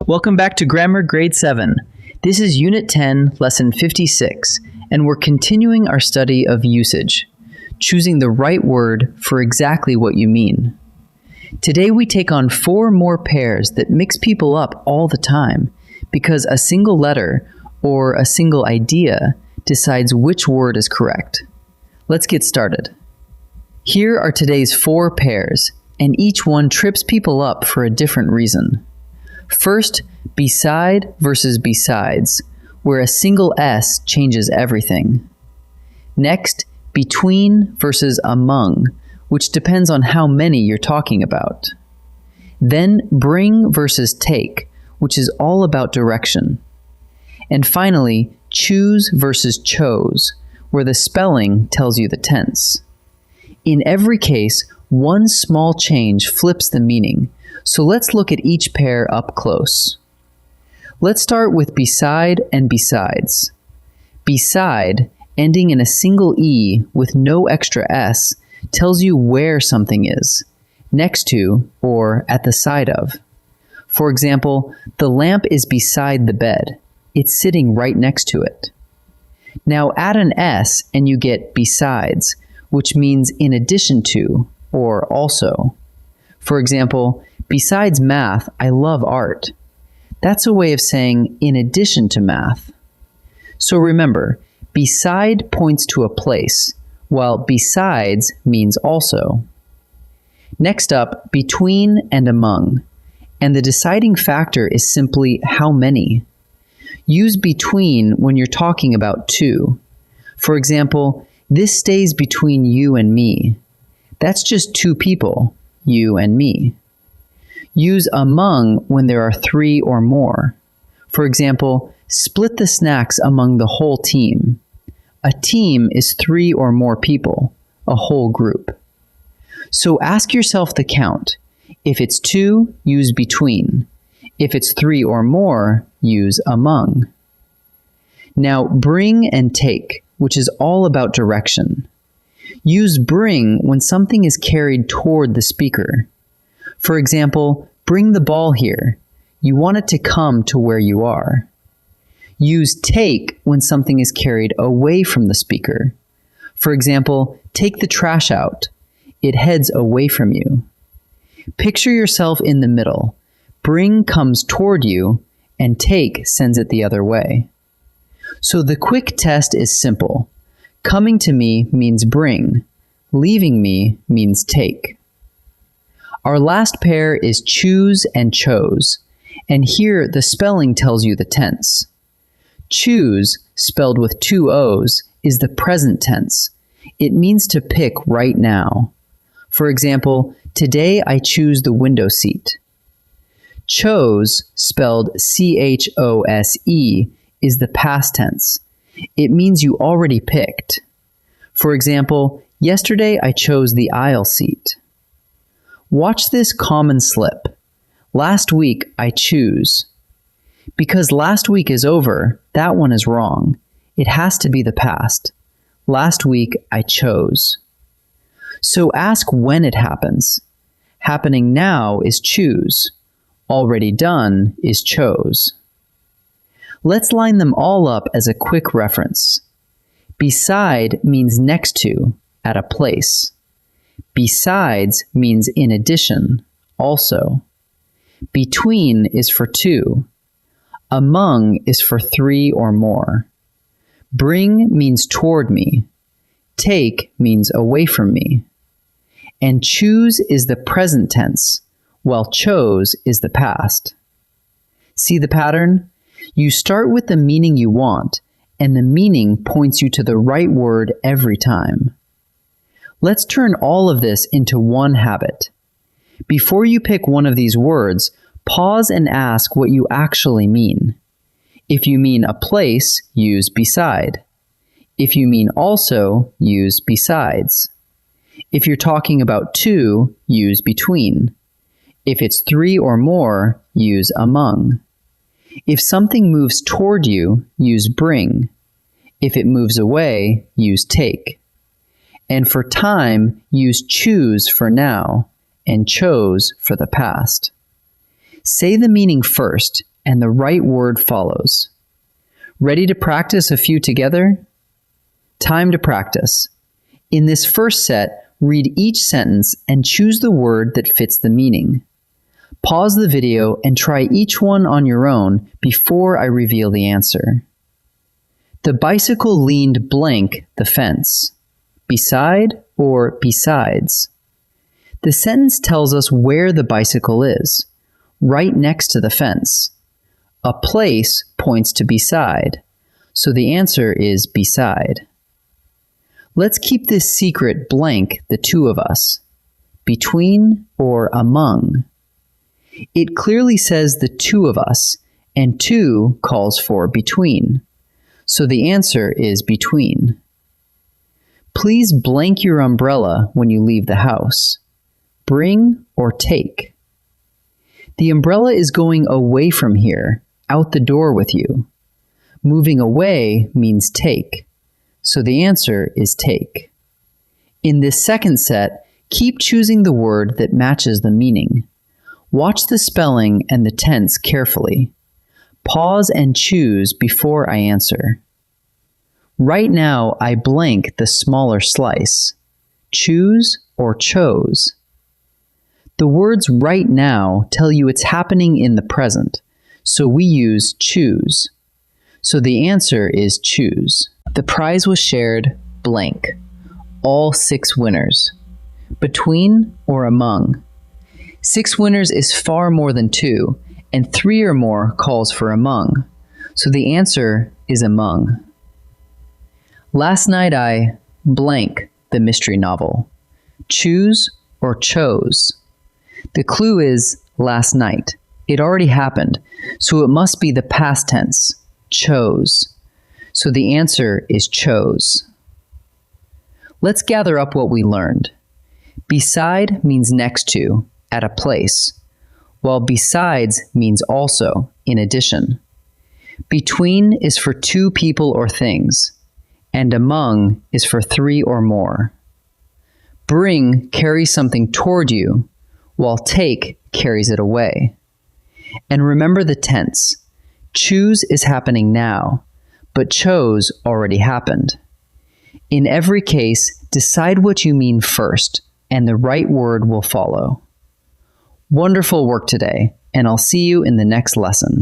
Welcome back to Grammar Grade 7. This is Unit 10, Lesson 56, and we're continuing our study of usage, choosing the right word for exactly what you mean. Today we take on 4 more pairs that mix people up all the time because a single letter or a single idea decides which word is correct. Let's get started. Here are today's 4 pairs, and each one trips people up for a different reason. First, beside versus besides, where a single S changes everything. Next, between versus among, which depends on how many you're talking about. Then, bring versus take, which is all about direction. And finally, choose versus chose, where the spelling tells you the tense. In every case, one small change flips the meaning, so let's look at each pair up close. Let's start with beside and besides. Beside, ending in a single E with no extra S, tells you where something is, next to or at the side of. For example, the lamp is beside the bed. It's sitting right next to it. Now add an S and you get besides, which means in addition to or also. For example, besides math, I love art. That's a way of saying in addition to math. So remember, beside points to a place, while besides means also. Next up, between and among. And the deciding factor is simply how many. Use between when you're talking about two. For example, this stays between you and me. That's just 2 people, you and me. Use among when there are 3 or more. For example, split the snacks among the whole team. A team is 3 or more people, a whole group. So ask yourself the count. If it's 2, use between. If it's 3 or more, use among. Now bring and take, which is all about direction. Use bring when something is carried toward the speaker. For example, bring the ball here. You want it to come to where you are. Use take when something is carried away from the speaker. For example, take the trash out. It heads away from you. Picture yourself in the middle. Bring comes toward you, and take sends it the other way. So the quick test is simple. Coming to me means bring. Leaving me means take. Our last pair is choose and chose, and here the spelling tells you the tense. Choose, spelled with 2 O's, is the present tense. It means to pick right now. For example, today I choose the window seat. Chose, spelled C-H-O-S-E, is the past tense. It means you already picked. For example, yesterday I chose the aisle seat. Watch this common slip. Last week I choose. Because last week is over, that one is wrong. It has to be the past. Last week I chose. So ask when it happens. Happening now is choose. Already done is chose. Let's line them all up as a quick reference. Beside means next to, at a place. Besides means in addition, also. Between is for 2. Among is for 3 or more. Bring means toward me. Take means away from me. And choose is the present tense, while chose is the past. See the pattern? You start with the meaning you want, and the meaning points you to the right word every time. Let's turn all of this into one habit. Before you pick one of these words, pause and ask what you actually mean. If you mean a place, use beside. If you mean also, use besides. If you're talking about 2, use between. If it's 3 or more, use among. If something moves toward you, use bring. If it moves away, use take. And for time, use choose for now and chose for the past. Say the meaning first and the right word follows. Ready to practice a few together? Time to practice. In this first set, read each sentence and choose the word that fits the meaning. Pause the video and try each one on your own before I reveal the answer. The bicycle leaned blank the fence. Beside or besides? The sentence tells us where the bicycle is, right next to the fence. A place points to beside, so the answer is beside. Let's keep this secret blank the two of us. Between or among? It clearly says the two of us, and two calls for between. So the answer is between. Please blank your umbrella when you leave the house. Bring or take? The umbrella is going away from here, out the door with you. Moving away means take. So the answer is take. In this second set, keep choosing the word that matches the meaning. Watch the spelling and the tense carefully. Pause and choose before I answer. Right now, I blank the smaller slice. Choose or chose? The words right now tell you it's happening in the present, so we use choose. So the answer is choose. The prize was shared blank. All 6 winners. Between or among? 6 winners is far more than 2, and 3 or more calls for among. So the answer is among. Last night I blank the mystery novel. Choose or chose? The clue is last night. It already happened, so it must be the past tense. Chose. So the answer is chose. Let's gather up what we learned. Beside means next to, at a place, while besides means also, in addition. Between is for 2 people or things, and among is for 3 or more. Bring carries something toward you, while take carries it away. And remember the tense. Choose is happening now, but chose already happened. In every case, decide what you mean first, and the right word will follow. Wonderful work today, and I'll see you in the next lesson.